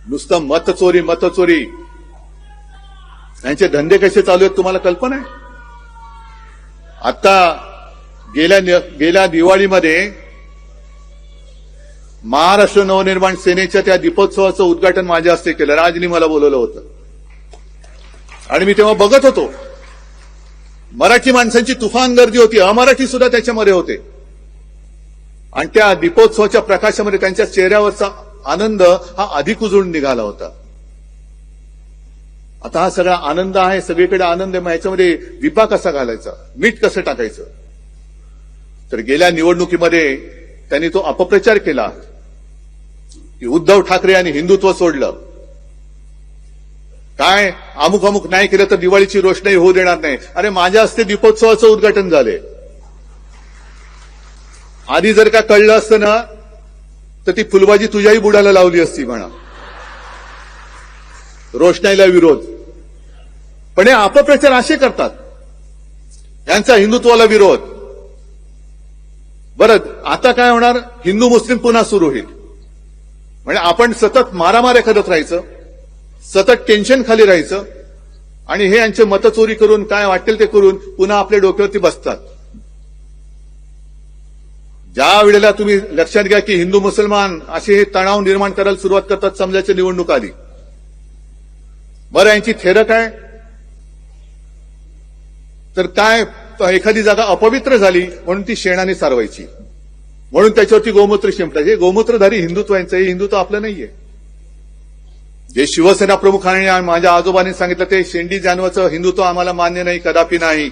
नुसतं मतचोरी यांचे धंदे कसे चालू आहेत तुम्हाला कल्पना आहे? आता गेल्या दिवाळीमध्ये महाराष्ट्र नवनिर्माण सेनेच्या त्या दीपोत्सवाचं उद्घाटन माझ्या हस्ते केलं. राजनी मला बोलवलं होतं आणि मी तेव्हा बघत होतो. मराठी माणसांची तुफान गर्दी होती, अमराठी सुद्धा त्याच्यामध्ये होते आणि त्या दीपोत्सवाच्या प्रकाशामध्ये त्यांच्या चेहऱ्यावरचा आनंद हा अधिक उजळून निघाला होता. आता हा सगळा आनंद आहे, सगळीकडे आनंद आहे, मग याच्यामध्ये विपा कसा घालायचा, मीठ कसं टाकायचं? तर गेल्या निवडणुकीमध्ये त्यांनी तो अपप्रचार केला की उद्धव ठाकरे यांनी हिंदुत्व सोडलं, काय अमुक नाही केलं तर दिवाळीची रोषणाई होऊ देणार नाही. अरे माझ्या हस्ते दीपोत्सवाचं उद्घाटन झाले. आधी जर का कळलं असतं ना तर ती फुलबाजी तुझ्याही बुडाला लावली असती म्हणा, रोषणाईला विरोध. पण हे अपप्रचार असे करतात, यांचा हिंदुत्वाला विरोध. बरं आता काय होणार? हिंदू मुस्लिम पुन्हा सुरू होईल. म्हणजे आपण सतत मारामाऱ्या करत राहायचं, सतत टेन्शन खाली राहायचं आणि हे यांचे मतचोरी करून काय वाटेल ते करून पुन्हा आपल्या डोक्यावरती बसतात. ज्या वेळेला तुम्ही लक्षात घ्या की हिंदू मुसलमान असे हे तणाव निर्माण करायला सुरुवात करतात, समजायची निवडणूक आली. बरं यांची थेरं काय? तर काय एखादी जागा अपवित्र झाली म्हणून ती शेणाने सारवायची, म्हणून त्याच्यावरती गोमूत्र शिंपटायचे. गोमूत्रधारी हिंदुत्व यांचं, हे हिंदुत्व आपलं नाहीये. जे शिवसेना प्रमुखांनी माझ्या आजोबांनी सांगितलं ते शेंडी जानवाचं हिंदुत्व आम्हाला मान्य नाही, कदापि नाही.